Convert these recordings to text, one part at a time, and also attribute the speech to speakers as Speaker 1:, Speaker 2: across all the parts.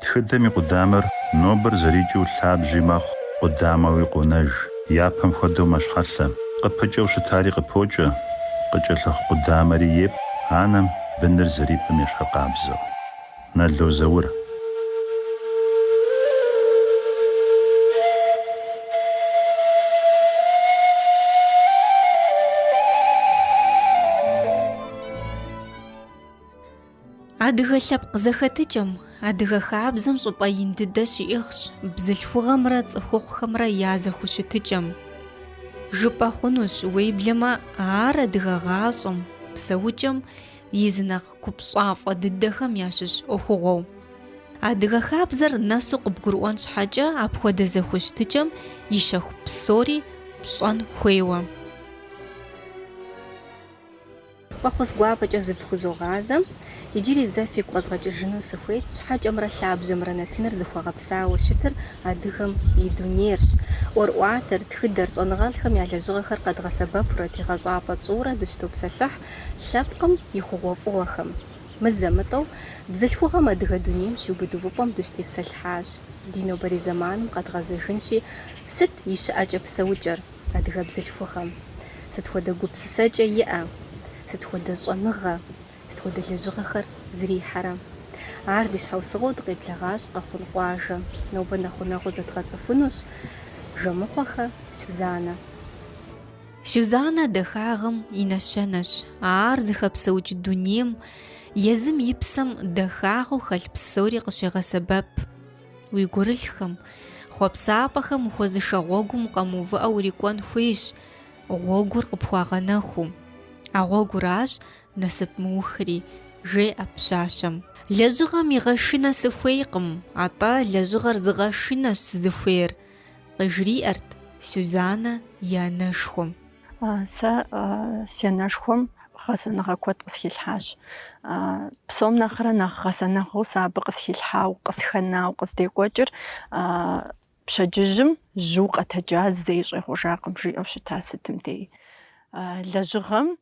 Speaker 1: Тхыдэм и къудамэр нобэр зэрикӀыу лъабжьи мэхъу, къудамэуи къонэж. Япэм хуэдэу мэщхьэлъэ. КъыпыкӀэу щытари къыпокӀэ. КъыкӀэлъыхь къудамэри епӀ, анэм быныр зэрипӀым ещхьыкъабзэу. Налозаур.
Speaker 2: Адыгэ лъэпкъ зэхэтыкӀэм, адыгэ хабзэм щӀыпӀэ ин дыдэ щиӀыгъщ бзылъхугъэмрэ цӀыхухъумрэ я зэхущытыкӀэм. ЖыпӀэ хъунущ уеблэмэ ар адыгэ гъащӀэм, псэукӀэм из нэхъ купщӀафӀэ дыдэхэм ящыщ Ӏуэхугъуэу. Адыгэ хабзэр нэсу къыбгурыӀуэн щхьэкӀэ апхуэдэ зэхущытыкӀэм и щэху псори пщӀэн хуейуэ.
Speaker 3: Фӏэхъус гуапэкӏэ зыпхузогъазэм, иджыри зэ фигу къэзгъэкӏыжыну сыхуейт, щхьэкӏэмрэ лъабжьэмрэ нэтыныр зыхуэгъэпсауэ щытыр адыгэм и дунейрщ. ӏуэрыӏуатэр, тхыдэр, щӏэныгъэлӏхэм я лэжьыгъэхэр къэдгъэсэбэпурэ тегъэщӏапӏэ цӏуурэ дыщытопсэлъыхь лъэпкъым и хъугъуэфӏыгъуэхэм. Мызэмытӏэу, бзылъхугъэм адыгэ дунейм щиубыду фӏыпӏэм дыщытепсэлъхьащ. Ди нобэрей зэманым къэдгъэзэжынщи, сыт и щыӏэкӏэ псэукӏэр адыгэ бзылъхугъэм? Сыт хуэдэ гупсысэкӏэ иӏэ? Сыт хуэдэ щӏэныгъэ, сыт хуэдэ лэжьыгъэхэр зрихьэрэ? Ар ди щхьэусыгъуэу дыкъеблэгъащ къэхъун къуажэ. Нобэ нэхъунэхъуу зэдгъэцӏыхунущ Жэмыхъуэхэ Сюзаннэ.
Speaker 2: Сюзаннэ дахагъэм и нэщэнэщ. Ар зыхэпсэукӏ дунейм езым и псэм дахагъэу хэлъ псори къыщегъэсэбэп. Уи гурылъхэм, хъуэпсапӏэхэм ухуэзышэ гъуэгум укъэмыувыӏэу урикӏуэн хуейщ, гъуэгур къыпхуагъэнэхуу. А гъуэгуращ насып мыухри, жеӏэ пщащэм. Лэжьыгъэм игъэшынэ сыхуейкъым, атӏэ лэжьыгъэр зыгъэшынэщ сызыхуейр, къыжриӏэрт Сюзаннэ и анэшхуэм.
Speaker 4: Сэ си анэшхуэм гъэсэныгъэ куэд къысхилъхьащ. Псом нэхърэ нэхъ гъэсэныгъэу сэ абы къысхилъхьау, къысхэнау, къыздекӏуэкӏыр пщэдджыжьым жьыу къэтэджа зэи щӏегъужакъым жиӏэу щыта сытым дей. Лэжьыгъэм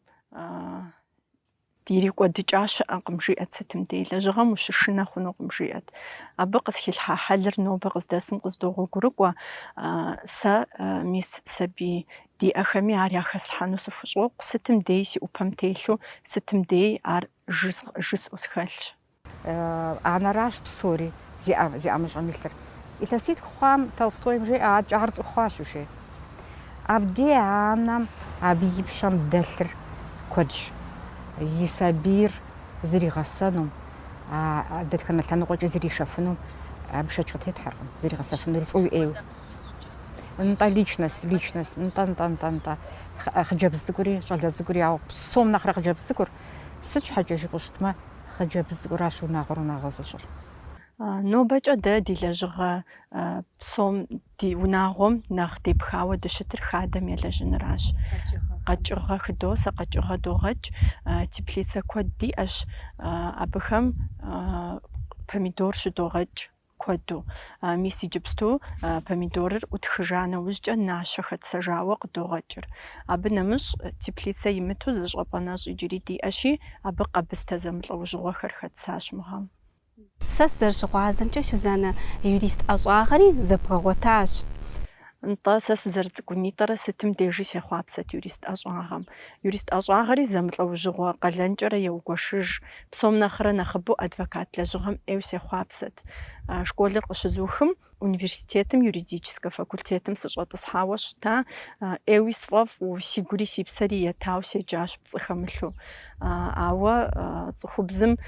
Speaker 4: ирикӏуэдыкӏа щыӏэкъым жиӏэт сытым дей. Лэжьыгъэм ущышынэ хъунукъым жиӏэт. Абы къысхилъхьа хьэлыр нобэ къыздэсым къыздогъуэгурыкӏуэ. Сэ мис сабий диӏэхэми ар яхэслъхьэну сыхущӏокъу. Сытым дей си ӏупэм телъу, сытым дей ар жысӏэу схэлъщ.
Speaker 5: Анэращ псори зиӏэмыщӏэм илъыр. Илъэситху хъуам Толстойм жеӏэ, ар кӏагъэр цӏыхуащ ущей. Абдей анэм абы и пщэм дэлъыр куэдщ. И сабийр зригъэсэну, дэтхэнэ лъэныкъуэкӏэ зришэфыну абы шэч къытетхьэркъым, зригъэсэфыну фӏыуи ӏейуэ. НтӀэ личность, нтӀэ. Хъыджэбз цӀыкӀури, щӀалэ цӀыкӀури, ауэ псом нэхърэ хъыджэбз цӀыкӀур. Сыт щхьэкӀэ жыпӀэу щытмэ, хъыджэбз цӀыкӀуращ унагъуэ зыщӀыр.
Speaker 4: Нобэкӏэ дэ ди лэжьыгъэ псом ди унагъуэм нэхъ депхауэ дыщытыр хадэм елэжьыныращ. Къэкӏыгъэ хыдосэ, къэкӏыгъэ догъэкӏ, теплицэ куэд диӏэщ. Абыхэм помидор щыдогъэкӏ куэду. Мис иджыпсту помидорыр ӏутхыжа нэужькӏэ нащэ хэтсэжауэ къыдогъэкӏыр. Абы нэмыщӏ теплицэ имыту зыщӏэпӏэ нэщӏ иджыри диӏэщи, абы къэбыстэ зэмылӏэужьыгъуэхэр хэтсащ мыгъэм.
Speaker 3: Сэ сызэрыщыгъуазэмкӏэ Сюзаннэ юрист ӏэщӏагъэри зэбгъэгъуэтащ.
Speaker 4: НтӀэ сэ сызэрыцӏыкӏунитӏэрэ сытым дежи сехъуапсэт юрист ӏэщӏагъэм. Юрист ӏэщӏагъэри зэмылӏэужьыгъуэ къалэнкӏэрэ еугуэшыж. Псом нэхърэ нэхъыбэу адвокат лэжьыгъэм ӏейуэ сехъуапсэт. Школыр къыщызухым, университетым, юридическэ факультетым сыщӏэтӏысхьауэ щыта, ӏейуи сфӏэфӏу, си гури си псэри етауэ седжащ пцӏы хэмылъу. Ауэ цӏыхубзым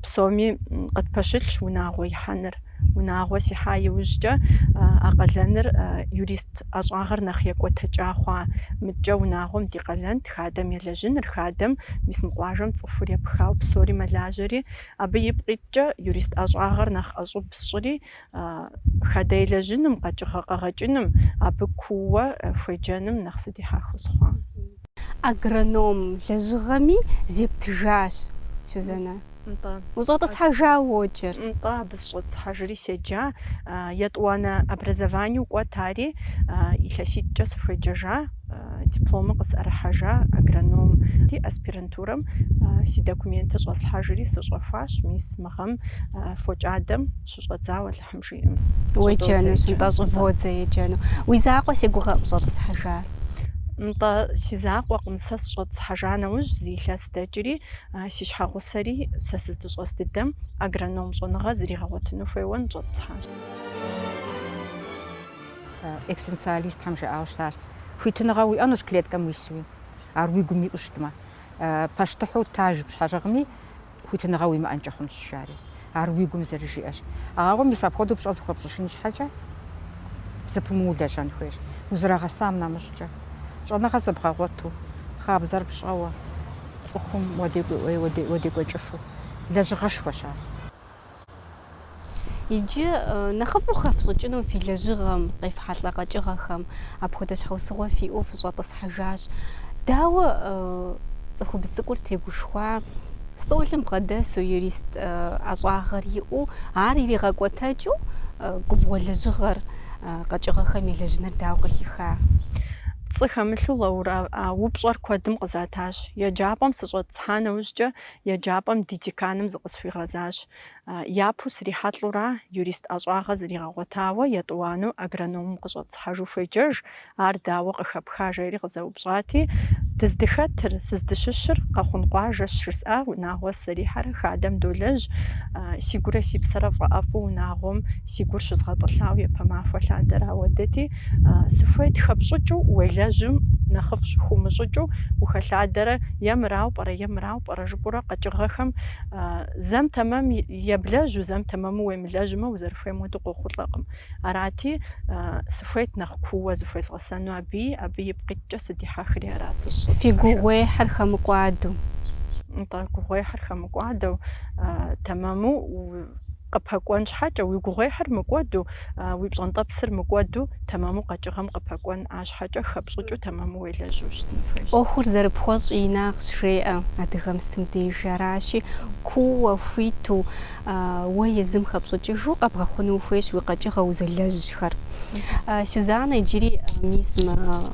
Speaker 4: псоми къытпэщылъщ унагъуэ ихьэныр. Унагъуэ сихьа иужькӏэ а къалэныр юрист ӏэщӏагъэр нэхъ екӏуэтэкӏа хъуа. Мыткӏэ унагъуэм ди къалэнт хадэм елэжьыныр, хадэм мис мы къуажэм цӏыхур епхауэ псори мэлажьэри, абы ипкъ иткӏэ юрист ӏэщӏагъэр нэхъ ӏэщӏыб сщӏыри, хадэ елэжьыным, къэкӏыгъэ къэгъэкӏыным, абы куууэ хуеджэным нэхъ сыдихьэхыу сыхъуа.
Speaker 3: Агроном лэжьыгъэми зептыжащ Сюзаннэ.
Speaker 4: НтӀэ.
Speaker 3: УщӀэтӀысхьэжа уоджэр.
Speaker 4: НтӀэ, абы сщӀэтӀысхьэжри седжа. Етӏуанэ образованиеу кӀуэтари, илъэситкӀэ сыхуеджэжа, дипломыр къысӀэрыхьэжа, агроном арати аспирантурэм си документыр щӏэслъхьэжри сыщӏэхуащ, мис мыгъэм фокӏадэм щыщӏэдзауэ Алыхьым жиӏэм.
Speaker 3: Уеджэну, НТӀэ щӏыводзэ еджэну. Уи закъуэ си гугъэ пщӏэтӏысхьэжар?
Speaker 4: НТӀэ си закъуэкъым, сэ сщӏэтӏысхьэжа нэужь зи илъэс дэкӏри си щхьэгъусэри сэ сыздыщӏэс дыдэм агроном щӏэныгъэ зригъэгъуэтыну хуейуэ нщӏэтӏысхьащ.
Speaker 5: Экстенциалистхэм жаӏауэ щытащ. Хуитыныгъэ уиӏэнущ клеткэм уисууи. Ар уи гум иӏэу щытмэ. Пащтыхьу таж пщхьэщӏэгъми хуитыныгъэ уимыӏэнкӏэ хъунщ жари. Ар уи гум зэрыжиӏэщ. Ауэ мис апхуэдэу пщӏэ зыхуэпщӏыщын щхьэкӏэ зыпымыулэжьэн хуейщ. Узэрагъэсам нэмыщӏкӏэ. Щӏэныгъэ зэбгъэгъуэту, хабзэр пщӏэуэ, цӏыхум уадекӏуэкӏыфу. Лэжьыгъэшхуэщ ар.
Speaker 3: Иджы нэхъыфӏу хэфщӏыкӏыну фи лэжьыгъэм, къефхьэлӏэ къэкӏыгъэхэм апхуэдэ щхьэусыгъуэ фиӏэу фыщӏэтӏысхьэжащ. Дауэ цӏыхубз цӏыкӏур тегушхуа стӏолым бгъэдэсу юрист ӏэщӏагъэр иӏэу ар иригъэкӏуэтэкӏыу губгъуэ лэжьыгъэр къэкӏыгъэхэм елэжьыныр дауэ къыхиха?
Speaker 4: ПцӀы хэмылъу Лаура, упщӀэр куэдым къызатащ. Еджапӏэм сыщӏэтӏысхьа нэужькӏэ еджапӏэм ди деканым зыкъысхуигъэзащ. Япэу срихьэлӏэура юрист ӏэщӏагъэ зригъэгъуэтауэ етӏуанэу агрономым къыщӏэтӏысхьэжу хуеджэж. Ар дауэ къыхэпха жери къызэупщӏати, дыздыхэтыр, сыздыщыщыр къэхъун къуажэщ жысӏэ, унагъуэ сызэрихьэрэ хадэм долэжь. Си гурэ си псэрэ фӏэӏэфӏу унагъуэм си гур щызгъэтӏылъауэ епэ махуэ лъандэрауэ дэти, сыхуейт хэпщӏыкӏыу уелэжьым нэхъыфӏ щыхуумыщӏыкӏыу ухэлъадэрэ е мырауэ пӏэрэ жыпӏэурэ къэкӏыгъэхэм зэм тэмэм еблэжьу, зэм тэмэму уемылэжьмэ узэрыхуейм хуэдэу къохъулӏэкъым. Арати, сыхуейт нэхъ куууэ зыхуезгъэсэну абы ипкъитӏкӏэ сыдихьэхри ара сыщӏыр.
Speaker 3: Фи гугъуехьыр хэмыкӏуадэу.
Speaker 4: Гугъуехьыр хэмыкӏуадэу, тэмэму къыпэкӏуэн щхьэкӏэ, уи гугъуехьыр мыкӏуэду, уи пщӏэнтӏэпсыр мыкӏуэду, тэмэму къэкӏыгъэм къыпэкӏуэн а щхьэкӏэ хэпщӏыкӏыу тэмэму уелэжьу щытын хуейщ.
Speaker 3: ӏуэхур зэрыпхуэщӏи инагъ щжеӏэ адыгэм стым деж аращи, куууэ хуиту уэ езым хэпщӏыкӏыжу къэбгъэхъуну ухуейщ уи къэкӏыгъэ узэлэжьхэр. Сюзанна иджыри мис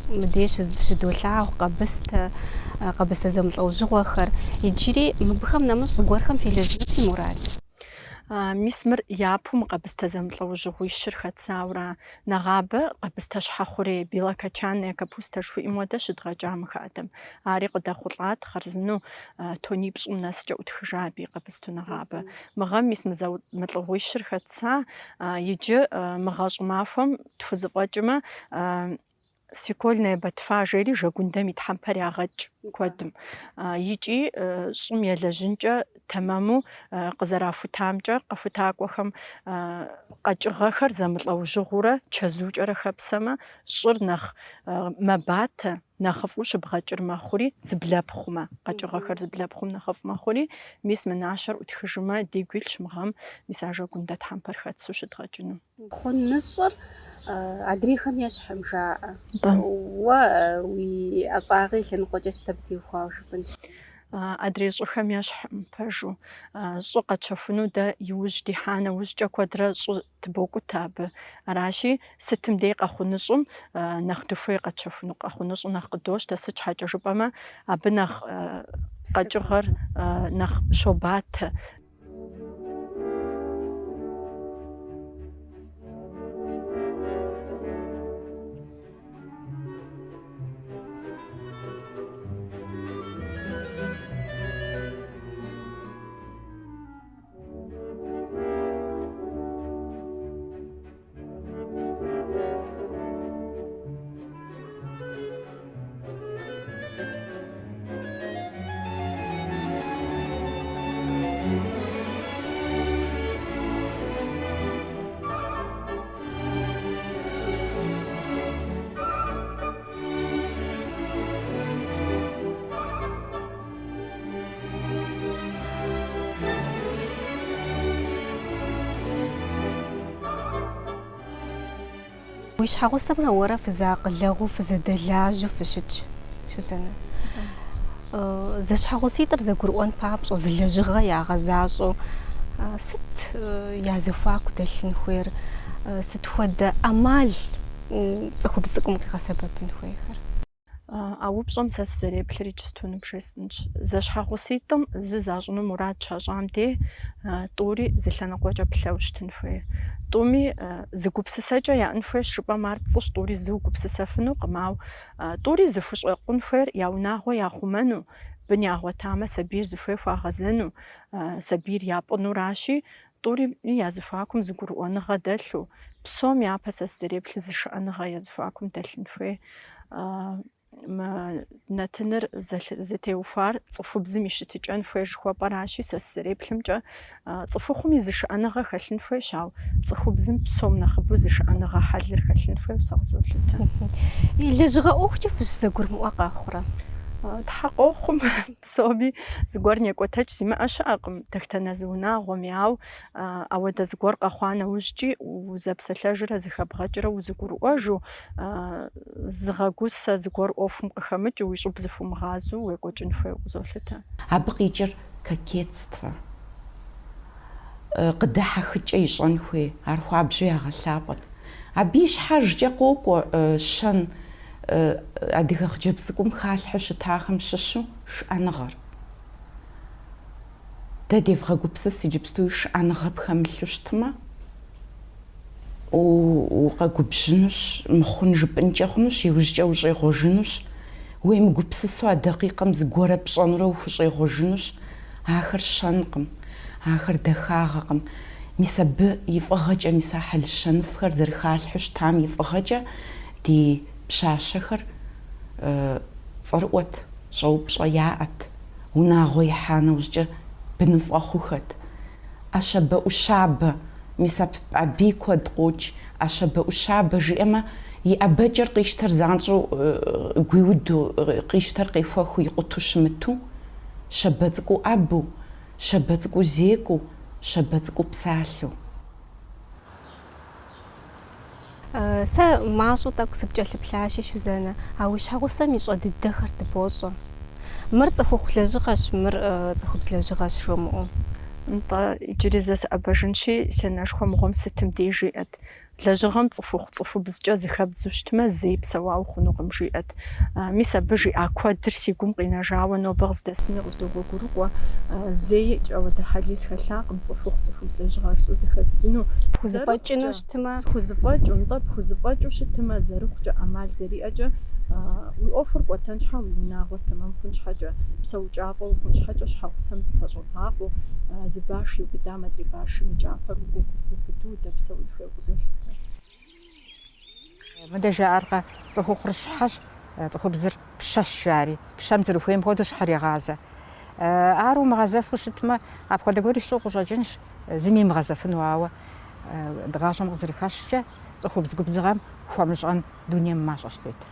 Speaker 3: мыдеж щыдолъагъу къэбыстэ зэмылӏэужьыгъуэхэр. Иджыри мыбыхэм нэмыщӏ зыгуэрхэм фелэжьыну фи мурад?
Speaker 4: Мис мыр япэу мы къэбыстэ зэмылӏэужьыгъуи щыр хэтсауэра. Нэгъабэ къэбыстэ щхьэхъурей белокочанная капуста жыхуиӏэм хуэдэ щыдгъэкӏа мы хадэм. Ари къыдэхъулӏат хъарзынэу тонипщӏым нэскӏэ ӏутхыжа абы и къэбысту нэгъабэ. Мыгъэм мис мызэмылӏыгъуи щыр хэтса, иджы мы гъэщӏ махуэм тхузэфӏэкӏымэ свекольная ботва жери жэгундэм и тхьэмпэр ягъэкӏ куэдым. Икӏи щӏым елэжьынкӏэ тэмэму къызэрахутамкӏэ къэхутакӏуэхэм къэкӏыгъэхэр зэмылӏэужьыгъуурэ чэзуукӏэрэ хэпсэмэ, щӏыр нэхъ мэбатэ, нэхъыфӏу щыбгъэкӏыр мэхъури, зыблэпхъумэ, къэкӏыгъэхэр зыблэпхъум нэхъыфӏ мэхъури, мис мы нашэр ӏутхыжымэ дигу илъщ мыгъэм мис а жэгундэ тхьэмпэр хэтсу щыдгъэкӏыну.
Speaker 3: Хъуныщӏыр адрейхэм ещхьым жаӏэ. Уэ уи ӏэщӏагъи лъэныкъуэкӏэ сытэбдеухуауэ жыпӏэнщ.
Speaker 4: Адрей щӏыхэм ещхьым пэжу. Щӏы къэчэхуну дэ иужь дихьа нэужькӏэ куэдрэ щӏы тыбокӏутэ абы. Аращи, сытым дей къэхъуныщӏым нэхъ дыхуей къэчэхуну, къэхъуныщӏу нэхъ къыдощтэ. Сыт щхьэкӏэ жыпӏэмэ, абы нэхъ къэкӏыгъэр нэхъ щобатэ.
Speaker 3: Уи щхьэгъусэмрэ уэрэ фызакъылэгъуу фызэдэлажьэу фыщытщ, Сюзанна. Зэщхьэгъуситӏыр зэгурыӏуэн папщӏэ, зы лэжьыгъэ ягъэзащӏэу сыт языхуаку дэлъын хуейр, сыт хуэдэ ӏэмал цӏыхубз цӏыкӏум къигъэсэбэпын хуейхэр?
Speaker 4: А упщӏэм сэ сызэреплъыр иджысту ныбжесӏынщ. Зэщхьэгъуситӏым зы защӏыну мурад щащӏам де тӏури зы лъэныкъуэкӏэ плъэу щытын хуей. ТӀуми зы гупсысэкӏэ яӏэн хуейщ жыпӏэм ар пцӏыщ, тӏури зы угупсысэфынукъым, ауэ тӏури зыхущӏэкъун хуейр я унагъуэ яхъумэну, бын ягъуэтамэ сабийр зыхуей хуагъэзэну, сабийр япӏынуращи, тӏури я зыхуакум зыгурыӏуэныгъэ дэлъу, псом япэ сэ сызэреплъыр зы шыӏэныгъэ я зыхуакум дэлъын хуей. Нэтыныр зытеухуар цӏыхубзым и щытыкӏэн хуей жыхуэпӏэращи, сэ сызэреплъымкӏэ цӏыхухъуми зы шыӏэныгъэ хэлъын хуейщ, ауэ цӏыхубзым псом нэхъыбэу зы шыӏэныгъэ хьэлыр хэлъын хуейуэ сэ къызолъытэ.
Speaker 3: Лэжьыгъэ ӏуэхукӏэ фыщызэгурымыӏуэ къэхъурэ?
Speaker 4: Тхьэ къохъум, псоми зыгуэр некӏуэтэкӏ зимыӏэ щыӏэкъым дохутырнэ зыунагъуэми, ауэ ауэдэ зыгуэр къэхъуа нэужькӏи узэпсэлъэжрэ зыхэбгъэкӏрэ узыгурыӏуэжу, зыгъэгусэ зыгуэр ӏуэхум къыхэмыкӏыу, уи щӏыб зыхуумыгъазэу уекӏуэкӏын хуейуэ къызолъытэ.
Speaker 6: Абы къикӏыр кокетство, къыдыхьэхыкӏэ ищӏэн хуей, архуабжьу ягъэлъапӏэт. Абы и щхьэжкӏэ къокӏуэ щэн адыгэ хъыджэбз цӏыкӏум халъхьэу щытахэм щыщу шыӏэныгъэр. Дэ девгъэгупсыс иджыпсту шыӏэныгъэ пхэмылъу щытмэ, укъэгубжьынущ, мыхъун жыпӏэнкӏэ хъунущ, иужькӏэ ущӏегъуэжынущ, уемыгупсысу а дакъикъэм зыгуэрэ пщӏэнурэ ухущӏегъуэжынущ. Ахэр щэнкъым, ахэр дахагъэкъым. Мис абы и фӏыгъэкӏэ, мис а хьэлщэныфхэр зэрыхалъхьэу щытам и фӏыгъэкӏэ ди пщащэхэр цӏэрыӏуэт, щӏэупщӏэ яӏэт, унагъуэ ихьа нэужькӏэ быныфӏэ хъухэт. Ӏэщэбэӏущабэ, мис абы и куэд къокӏ. Ӏэщэбэӏущабэ жиӏэмэ, и ӏэбэкӏэр къищтэр занщӏэу гуиуду, къищтэр къехуэху икъуту щымыту, щабэ цӏыкӏуу ӏэбу, щабэ цӏыкӏуу зекӏуу, щабэ цӏыкӏуу псалъэу.
Speaker 3: Сэ мащӏэу тӏэкӏу сыпкӏэлъыплъащи, Сюзанэ, а уи щхьэгъусэм и щӏэ дыдэхэр дыпощӏэ. Мыр цӏыхухъу лэжьыгъэщ, мыр цӏыхубз лэжьыгъэщ жумыӏэу.
Speaker 4: НтӀэ иджыри зэ сыӏэбэжынщи, си анэшхуэ мыгъуэм сытым деж жиӏэт. Лэжьыгъэм цӏыхубзкӏэ зыхэбдзу щытмэ, зэи псэуауэ хъунукъым жиӏэт. Мис абы жиӏа куэдыр си гум къинэжауэ нобэ къыздэсыну къыздогуэгурыкӏуэ. Зэикӏ ауэдэ хьэлий схэлъакъым, цӏыхубз лэжьыгъэ щӏыӏэу зыхэздзыну.
Speaker 3: Пхузэфӏэкӏыну щытмэ?
Speaker 4: Пхузэфӏэкӏыу, нтӏэ пхузэфӏэкӏыу щытымэ, зэрыхъукӏэ ӏэмал зэриӏэкӏэ, уи ӏуэхур кӏуэтэн щхьэ, уи унагъуэр тэмэм хъун щхьэкӏэ, псэукӏафӏэ ухъун щхьэкӏэ, щхьэгъусэм зыпэщӏэбгъакъуэу, зы баш иубыдам адрей башым и кӏапэр убыду удэпсэуи хуейуэ къызолъытэ.
Speaker 5: Мыдэ жаӏэркъэ, цӏыхухъур щхьэщ, цӏыхубзыр пщэщ жари. Пщэм зэрыхуейм хуэдэу щхьэр егъазэ. Ар умыгъэзэфу щытмэ, апхуэдэ гуэри щӏыуэ къыщӏэкӏынщ, зыми имыгъэзэфыну, ауэ дыгъащӏэм къызэрыхэщкӏэ цӏыхубз губзыгъэм хуэмыщӏэн дунейм мащӏэщ тетыр.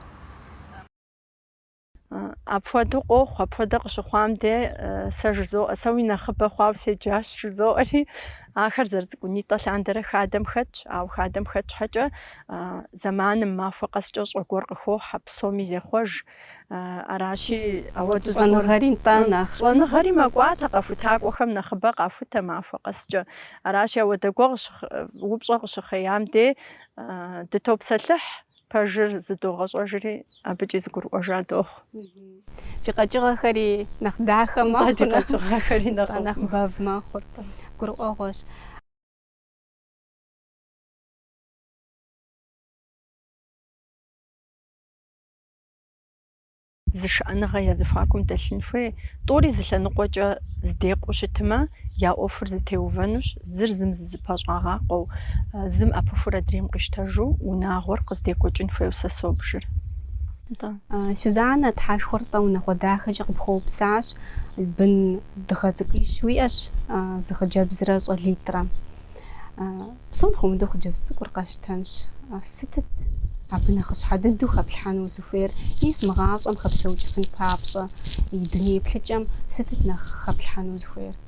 Speaker 4: Апхуэдэу къохъу, апхуэдэ къыщыхъуам де сэ жызоӏэ, сэ уи нэхъыбэ хъуауэ седжащ жызоӏэри, ахэр зэрыцӏыкӏунитӏэ лъандэрэ хадэм хэтщ, ауэ хадэм хэт щхьэкӏэ зэманым махуэ къэскӏэ щӏы гуэр къыхохьэ, псоми зехъуэж. Аращи, ауэдэ
Speaker 3: Щӏэныгъэри нтӏэ нэхъ.
Speaker 4: щӏэныгъэри мэкӏуатэ, къэхутакӏуэхэм нэхъыбэ къафутэ махуэ къэскӏэ. Аращи, ауэдэ гуэр упщӏэ къыщыхъеям де дытопсэлъыхь, пэжыр зыдогъэщӏэжри, абыкӏи зыгурыӏуэжа дохъу.
Speaker 3: Фи къэкӏыгъэхэри нэхъ дахэ мэхъу,
Speaker 4: Ди къэкӏыгъэхэри
Speaker 3: нэхъ бэв мэхъур. Гурыӏуэгъуэщ.
Speaker 4: Зы шыӏэныгъэ я зыхуакум дэлъын хуей. ТӀури зы лъэныкъуэкӏэ здекъуу щытымэ, я ӏуэхур зытеувэнущ, зыр зым зызыпэщӏагъакъуэу, зым ӏэпыхур адрейм къищтэжу, унагъуэр къыздекӏуэкӏын хуейуэ сэ собжыр.
Speaker 3: Сюзанэ, тхьэшхуэр-тӏэ унагъуэ дахэкӏэ къыпхуэупсащ. Бын дыгъэ цӏыкӏуищ уиӏэщ, зы хъыджэбзрэ щӏэлитӏрэ. Псом хуэмыдэу хъыджэбз цӏыкӏур къэсщтэнщ. Сытыт абы нэхъыщхьэ дыдэу хэплъхьэну узыхуейр? Ис мы гъащӏэм хэпсэукӏыфын папщӏэ, и дунейплъыкӏэм сытыт нэхъ хэплъхьэну узыхуейр?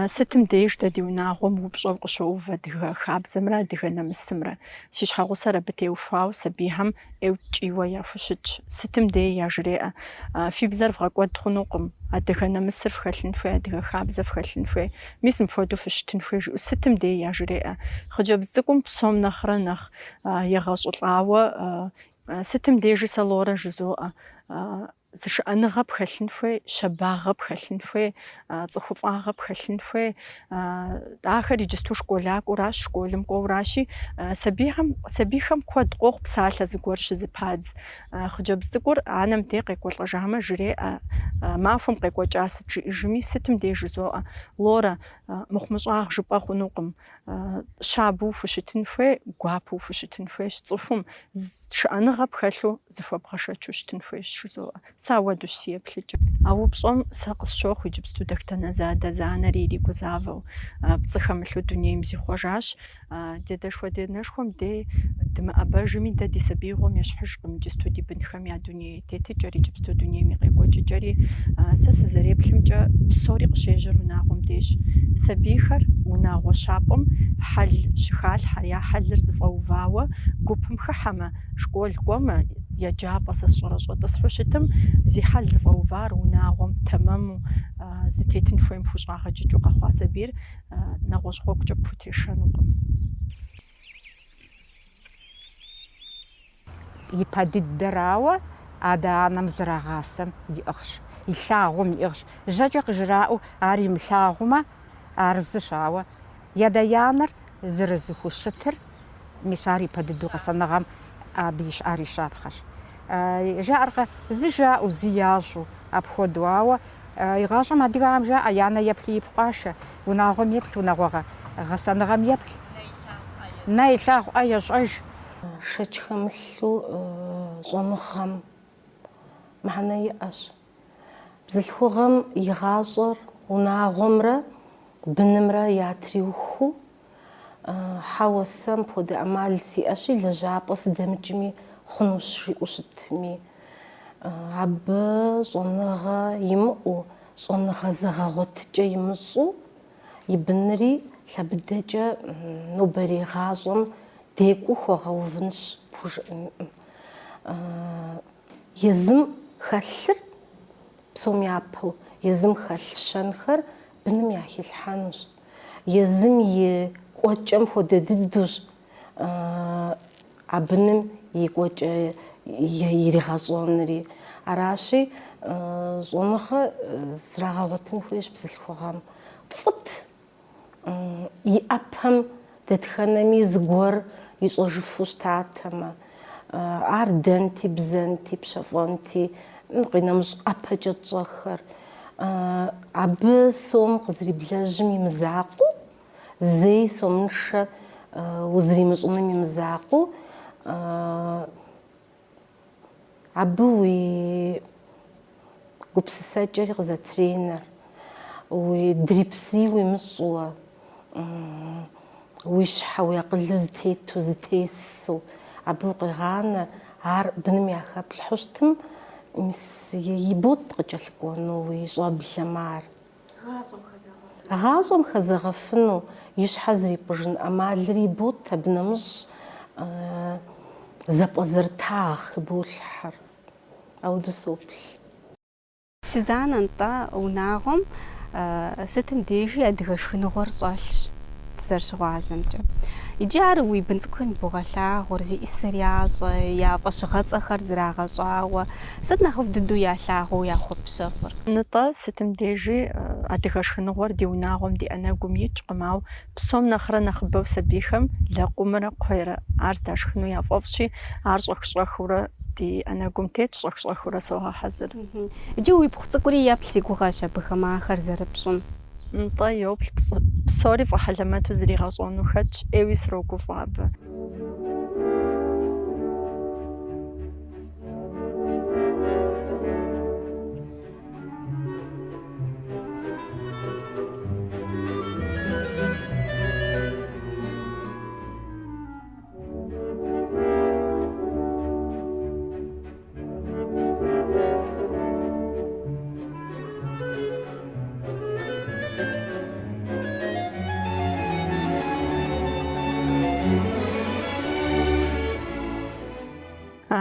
Speaker 4: Сытым деж дэ ди унагъуэм упщӏэу къыщоувэ адыгэ хабзэмрэ адыгэ намысымрэ. Си щхьэгъусэр абы теухуауэ сабийхэм ӏейуэ ткӏийуэ яхущытщ. Сытым дей яжреӏэ. Фи бзэр вгъэкӏуэд хъунукъым. Адыгэ намысыр фхэлъын хуей, адыгэ хабзэ фхэлъын хуей. Мис мыпхуэдэу фыщытын хуей жиӏэу сытым дей яжреӏэ. Хъыджэбз цӏыкӏум псом нэхърэ нэхъ егъэщӏылӏауэ сытым дежи сэ Лорэ жызоӏэ. зышыӏэныгъэ пхэлъын хуей, щэбагъэ пхэлъын хуей, цӏыхуфӏагъэ пхэлъын хуей, ахэр иджысту школакӏуэращ, школым кӏуэуращи, сабийхэм куэд къохъу псалъэ зыгуэр щызыпадз. Хъыджэбз цӏыкӏур анэм де къекӏуэлӏэжамэ жреӏэ, махуэм къекӏуэкӏа сыт жиӏэжми, сытым деж жызоӏэ: Лорэ, мыхъумыщӏагъ жыпӏэ хъунукъым, щабэу фыщытын хуей, гуапэу фыщытын хуейщ, цӏыхум шыӏэныгъэ пхэлъу зыхуэбгъэшэчу щытын хуейщ жызоӏэ. Сэ ауэдущ си еплъыкӏыр. А упщӏэм сэ къысщохъу иджыпсту дахтэ Назадэ занэри иригу завэу. Пцӏы хэмылъу дунейм зихъуэжащ. Дэдэшхуэ-дэнэшхуэм де дымыӏэбэжми, дэ ди сабиигъуэм ещхьыжкъым иджысту ди бынхэм я дуней тетыкӏэри, иджыпсту дунейм и къекӏуэкӏыкӏэри. Сэ сызэреплъымкӏэ псори къыщежьэр унагъуэм деж. Сабийхэр унагъуэ щапӏэм хьэл щыхалъхьэр, я хьэлыр зыфӏэувауэ, гупым хыхьэмэ, школ кӏуэмэ, еджапӏэ сэ сщӏэрэ-щӏэтӏысхьу щытым, зи хьэл зыфӏэувар унагъуэм тэмэму зытетын хуейм хущӏагъэкӏыкӏыу къэхъуа сабийр нэгъуэщӏ гъуэгукӏэ пхутешэнукъым.
Speaker 5: Ипэ дыдэрауэ адэ-анэм зэрагъасэм иӏыгъщ, илъагъум иӏыгъщ. Жьэкӏэ къыжраӏэу ар имылъагъумэ, арзыщ, ауэ едэ-янэр зэрызыхущытыр, мис ар ипэ дыдэу къэсэныгъэм абы ар и щапхъэщ. Жаӏэркъэ, зы жаӏэу, зы ящӏу апхуэдэу, ауэ игъащӏэм адыгэхэм жаӏэ: янэ еплъ ипхъуашэ, унагъуэм еплъ, унагъуэ гъэсэныгъэм еплъ, нэ илъагъуӏэ ещӏэж.
Speaker 7: Шэч хэмылъу щӏэныгъэм мыхьэнэ иӏэщ. Бзылъхугъэм игъащӏэр унагъуэмрэ бынымрэ ятриуху, хьэуэ сэ мыпхуэдэ ӏэмал сиӏэщи, лэжьапӏэ сыдэмыкӏми хъунущ жиӏэу щытми. Абы щӏэныгъэ имыӏэу, щӏэныгъэ зэгъэгъуэтыкӏэ имыщӏу, и бынри лъэбыдэкӏэ нобэрей гъащӏэм декӏуу хуэгъэувынщ пхужыӏэнуӏым. Езым хэлъыр псом япэу, езым хэлъ щэнхэр быным яхилъхьэнущ. Езым и кӏуэкӏэм хуэдэ дыдущ а быным и кӏуэкӏэ иригъэщӏэнри. Аращи, щӏэныгъэ зрагъэгъуэтын хуейщ бзылъхугъэм. Фӏыт и ӏэпэм дэтхэнэми зыгуэр ищӏэжыфу щытатэмэ, ар дэнти, бзэнти, пщэфӏэнти, къинэмыщӏ ӏэпэкӏэ тщӏэхэр, абы сом къызриблэжьым и мызакъуэу, зэи сомыншэ узримыщӏыным и мызакъуэу, абы уи гупсысэкӏэри къызэтренэр, уи дрипсри уимыщӏыуэ, уи щхьэ, уи акъылыр зытету, зытесу, абы укъегъанэ, ар быным яхэплъхьу щытым, мис и бот къыкӏэлъыкӏуэну уи щӏэблэм ар. Гъащӏэм хэзэгъэфыну, и щхьэ зрипӏыжын ӏэмалри и бот, абы нэмыщӏ зэпӏэзэрытагъ хыболъхьэр. Ауэдэу соплъ.
Speaker 3: Си занэ-нтӏэ унагъуэм сытым дежи адыгэ шхыныгъуэр щӏэлъщ зэрыщыгъуазэмкӏэ. Иджы ар уи бын цӏыкӏухэм богъэлъагъуэр, зи ӏисыр ящӏэ, я фӏэщыгъэцӏэхэр зрагъэщӏауэ, сыт нэхъыфӏ дыдэу ялъагъуэу яхуэпщэфӏыр?
Speaker 4: Нытӏэ сытым дежи адыгэ шхыныгъуэр ди унагъуэм, ди ӏэнэгум итӏкъым, ауэ псом нэхърэ нэхъыбэу сабийхэм лэкъумрэ кхъуейрэ ар здашхыну яфӏэфӏщи, ар щӏэх-щӏэхыурэ ди ӏэнэгум тет, щӏэх-щӏэхыурэ согъэхьэзыр.
Speaker 3: Иджы уи пхъу цӏыкӏури еплъ си гугъэщ абыхэм ахэр зэрыпщӏым.
Speaker 4: Нтӏэ йоплъ, псори фӏыхьэлэмэту зригъэщӏэну хэтщ, ӏейуи срогуфӏ абы.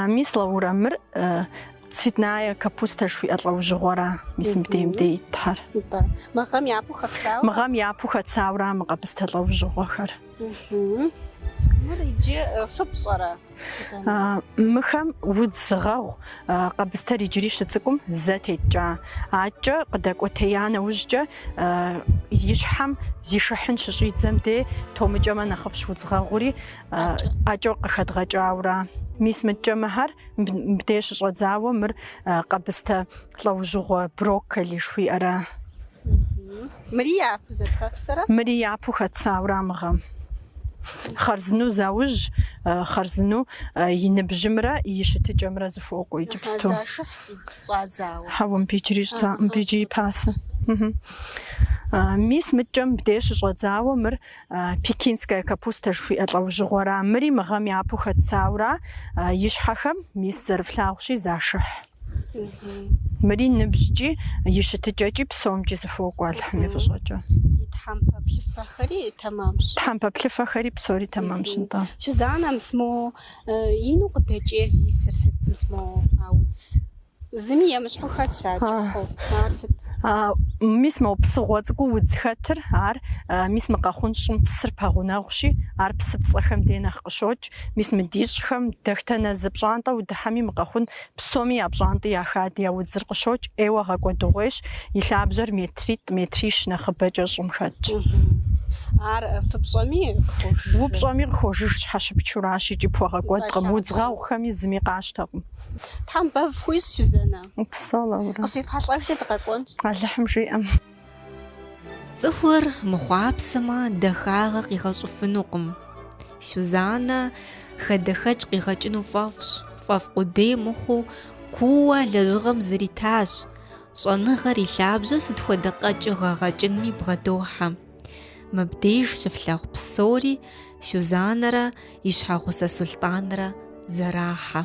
Speaker 4: Мис Лаурамыр цветная капуста жыхуиӏэ лӏэужьыгъуэра, мис мыбдей итхьэр.
Speaker 3: Мыгъэм япэу хэпсауэ?
Speaker 4: Мыгъэм япэу хэтсауэра мы къэбыстэ лӏэужьыгъуэхэр.
Speaker 3: Мыр иджы фыпщӏэрэ, Сюзанна?
Speaker 4: Мыхэм удзыгъэгъу къэбыстэр иджыри щыцӏыкӏум зэтекӏа. Акӏэ къыдэкӏуэтея нэужькӏэ и щхьэм зишыхьын щыщӏидзэм де томыкӏэмэ нэхъыфӏщ удзыгъэгъури ӏакӏэу къыхэдгъэкӏаура. Мис мыкӏэмэхэр мыбдеж щыщӏэдзауэ мыр къэбыстэ лӏэужьыгъуэ брокколи жыхуиӏэра.
Speaker 3: Мыри япэу зэрыхэпсэрэ?
Speaker 4: Мыри япэу хэтсаура мыгъэм. Хъарзыну зауж, хъарзыну и ныбжьымрэ и щытыкӏэмрэ зыхуокӏуэ иджыпсту.
Speaker 3: Зашыхь щӏадзауэ.
Speaker 4: Хьэуэ мыбыджи пасэ. Мис мыкӏэм бдеж щыщӏэдзауэ мыр пекинская капуста жыхуиӏэ лӏэужьыгъуэра. Мыри мыгъэм япэу хэтсаура и щхьэхэм мис зэрыфлъагъущи зашыхь. Мыри ныбжькӏи и щытыкӏэкӏи псомкӏи зыхуокӏуэ Алхъым и фӏыщӏэкӏэ.
Speaker 3: И тхьэмпэ плъыфэхэри тэмамщ.
Speaker 4: Тхьэмпэ плъыфэхэри псори тэмамщ нтӏэ.
Speaker 3: Сюзанна, мисмо ину къыдэкӏер зисыр сыт, мисмо аудз? Зыми емыщхьу хэтщ акӏыхьу. Ар сыт?
Speaker 4: Мис мо псыгъуэ цӏыкӏуу удз хэтыр, ар мис мы къэхъун щӏым псыр пэгъунэгъущи, ар псыпцӏэхэм де нэхъ къыщокӏ. Мис мы дищӏхэм дэхтэнэ зы пщӏантӏэ удыхьэми мы къэхъун псоми я пщӏантӏи я хади я удзыр къыщокӏ, ӏейуэ гъэкӏуэдыгъуейщ, и лъабжьэр метритӏ, метрищ нэхъыбэкӏэ щӏым хэтщ.
Speaker 3: Ар фыпщӏэми къыхож.
Speaker 4: Упщӏэми къыхожыж щхьэщыпчуращ, икӏи пхуэгъэкӏуэдкъым. Удзгъэгъухэми зыми къащтэкъым.
Speaker 3: Тхьэмпэ фхуищ, Сюзанна.
Speaker 4: Псалъэурэ.
Speaker 3: Къыщефхьэлӏэхри дыкъэкӏуэнщ.
Speaker 4: Алыхьым жиӏэм.
Speaker 2: Цӏыхур мыхъуапсэмэ дахагъэ къигъэщӏыфынукъым. Сюзанна хадэхэкӏ къигъэкӏыну фӏэфӏщ. Фӏэфӏ къудей мыхъуу куууэ лэжьыгъэм зыритащ. Щӏэныгъэр и лъабжьэу сыт хуэдэ къэкӏи гъэгъэкӏынми бгъэдохьэ. Мыбдеж щыфлъагъу псори Сюзаннэрэ и щхьэгъусэ Сулътӏанрэ зэрахьэ.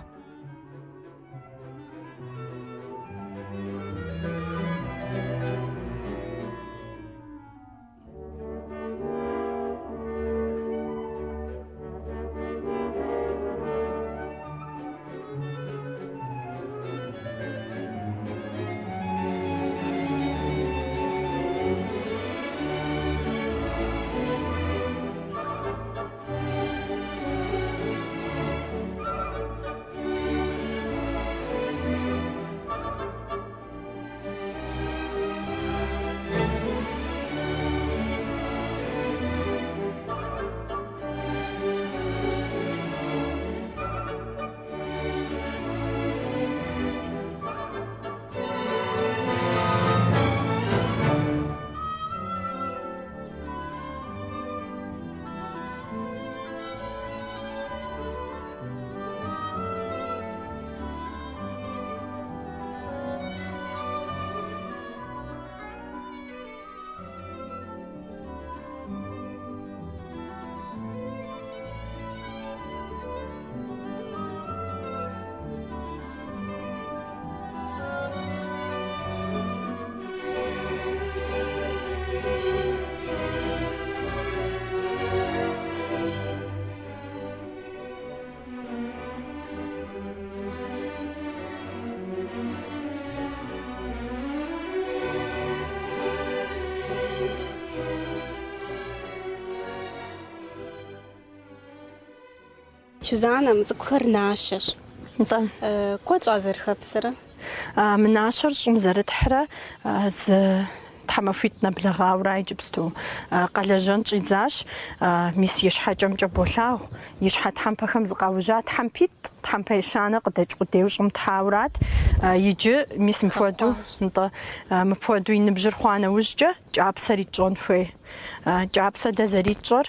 Speaker 3: Сюзанна, мы цӏыкӏухэр нашэщ.
Speaker 4: Нтӏэ.
Speaker 3: Куэд щӏа зэрыхэпсэрэ?
Speaker 4: Мы нащэр щӏым зэрытхьрэ зы тхьэмахуитӏ нэблагъаура иджыпсту къэлэжьэн щӏидзащ. Мис и щхьэкӏэмкӏэ болъагъу. И щхьэ тхьэмпэхэм зыкъаужьа тхьэмпитӏ, тхьэмпэ ещанэ къыдэкӏ къудейуэ щӏым тхьаурат. Иджы мис мыпхуэдэу, нтӏэ, мыпхуэдэу и ныбжьыр хъуа нэужькӏэ кӏапсэр итщӏэн хуей. Кӏапсэ дэ зэритщӏэр.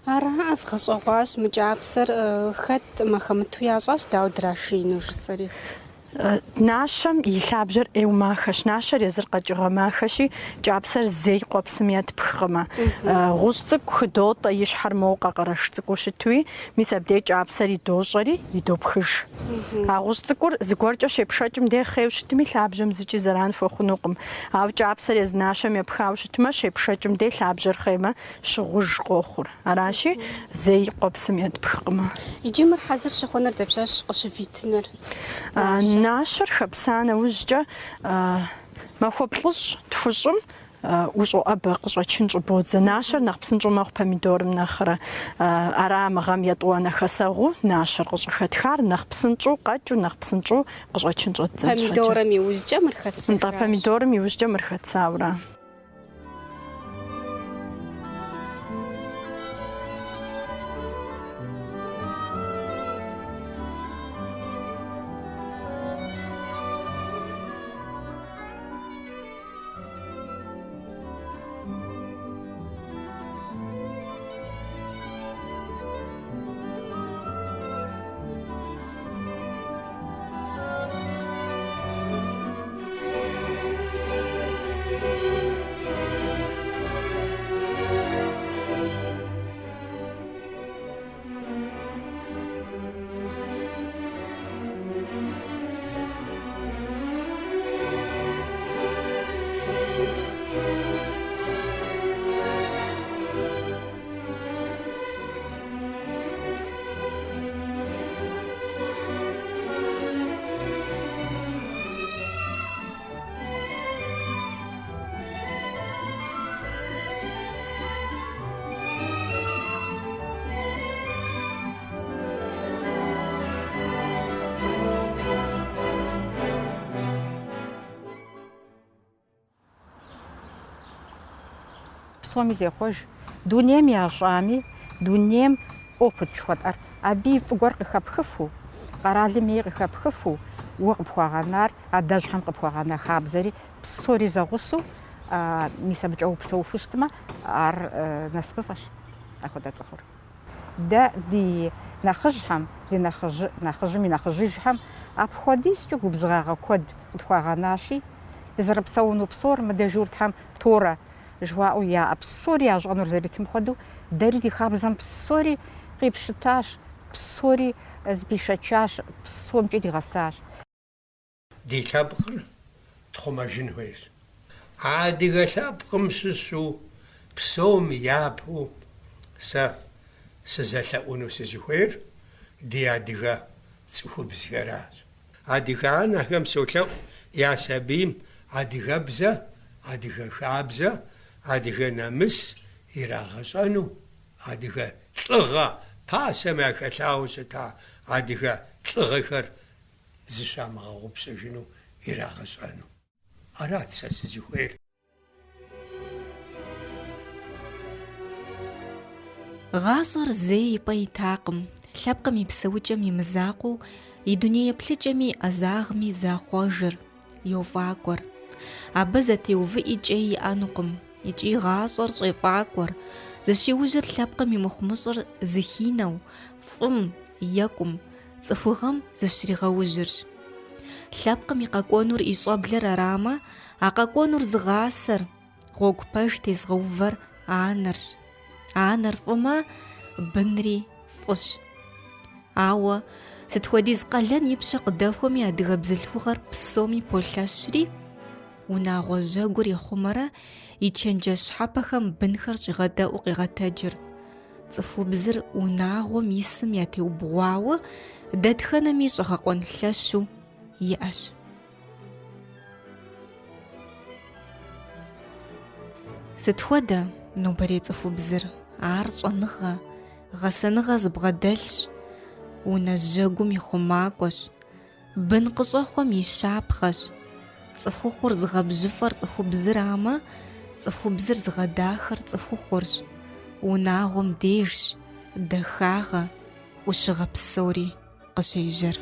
Speaker 3: Ара згъэщӏэгъуащ мы кӏапсэр хэт махэмыту ящӏащ, дауэ драшеину жысӏэри.
Speaker 4: Нашэм и лъабжьэр ӏейуэ махэщ. Нашэр езыр къэкӏыгъэ махэщи, кӏапсэр зей къуэпсым етпхкъымэ. Гъущӏ цӏыкӏу хыдотӏэ, и щхьэр моуэ къэкъэрэш цӏыкӏуу щытуи, мис абдей кӏапсэр идощӏэри идопхыж. А гъущӏ цӏыкӏур зыгуэркӏэ щепшэкӏым де хъейуэ щытми, лъабжьэм зыкӏи зэран хуэхъунукъым. Ауэ кӏапсэр езы нашэм епхауэ щытмэ, щепшэкӏым де лъабжьэр хъеймэ, щыгъуж къохъур. Аращи, зей къуэпсым етпхкъымэ.
Speaker 3: Иджы мыр хьэзыр щыхъуныр дэпщэщ къыщывитыныр?
Speaker 4: Нашэр хэпса нэужькӏэ махуэ плӏыщӏ тхущӏым ущӀоӀэбэ къыщӀэчын щӀыбодзэ. Нащэр нэхъ псынщӀэу мэхъу помидорым нэхърэ. Ара мы гъэм етӀуанэ хэсэгъу нащэр къыщӀыхэтхар нэхъ псынщӀэу къэкӀыу, нэхъ псынщӀэу къыщӀэчын щӀэдзэн щхьэкӀэ.
Speaker 3: Помидорым иужькӀэ мыр хэпсынщ.
Speaker 4: НтӀэ помидорым иужькӀэ мыр хэтсауэрэ.
Speaker 5: Псоми зехъуэж, дунейм ящӏами, дунейм опыт жыхуэтӏэр, абы и фӏыгуэр къыхэпхыфу, къэралым и къыхэпхыфу, уэ къыпхуагъэнар, адэжхьэм къыпхуагъэна хабзэри псори зэгъусэу, мис абыкӏэ упсэуфу щытмэ, ар насыпыфӏэщ, ахуэдэ цӏыхур. Дэ ди нэхъыжьхэм, ди нэхъыжьым и нэхъыжьыжхэм апхуэдизкӏэ губзыгъагъэ куэд къытхуагъэнащи, дызэрыпсэуну псор мыдэжу Тхьэм Торэ жыхуаӏэу яӏэ, псори ящӏэнур зэритым хуэдэу, дэри ди хабзэм псори къипщытащ, псори збишэчащ, псомкӏэ дигъэсащ.
Speaker 8: Ди лъэпкъыр тхъумэжын хуейщ. Адыгэ лъэпкъым щыщу псом япэу сэ сызэлъэӏуну сызыхуейр ди адыгэ цӏыхубзхэращ. Адыгэ анэхэм солъэӏу я сабийм адыгэбзэ, адыгэ хабзэ, адыгэ нэмыс ирагъэщӏэну, адыгэ лӏыгъэ пасэм яхэлъауэ щыта адыгэ лӏыгъэхэр зыщамыгъэгъупщэжыну ирагъэщӏэну. Арат сэ сызыхуейр.
Speaker 2: ГъащӀэр зэи и пӀэ итакъым. Лъэпкъым и псэукӀэм имызакъуэу, и дунейеплъыкӀэми Ӏэзагъми захъуэжыр, йофӀакӀуэр. Абы зэтеувыӀикӀэ иӀэнукъым, икӀи гъащӀэр щӀефӀакӀуэр. Зыщиужьыр лъэпкъым и мыхъумыщӀыр зыхинэу, фӀым, екӀум, цӀыхугъэм зыщригъэужьырщ. Лъэпкъым и къэкӀуэнур ищӀэблэр арамэ, а къэкӀуэнур зыгъасэр, гъуэгу пэж тезгъэувэр анэрщ. Анэр фӀымэ, бынри фӀыщ. Ауэ сыт хуэдиз къалэн и пщэ къыдэхуэми адыгэ бзылъхугъэр псоми полъэщри, унагъуэ жьэгур ехъумэрэ и чэнджэщ щхьэпэхэм бынхэр щӀигъэдэӀуу къигъэтэджыр. Цӏыхубзыр унагъуэм исым ятеубгъуауэ, дэтхэнэми щӀэгъэкъуэн лъэщу иӀэщ. Сыт хуэдэ нобэрей цӏыхубзыр? Ар щӏэныгъэ, гъэсэныгъэ зыбгъэдэлъщ, унэ жьэгум и хъумакӏуэщ, бын къыщӏэхъуэм и щапхъэщ. Цӏыхухъур зыгъэбжьыфӏэр цӏыхубзырамэ, цӏыхубзыр зыгъэдахэр цӏыхухъурщ. Унагъуэм дежщ, дахагъэ, ӏущыгъэ псори къыщежьэр.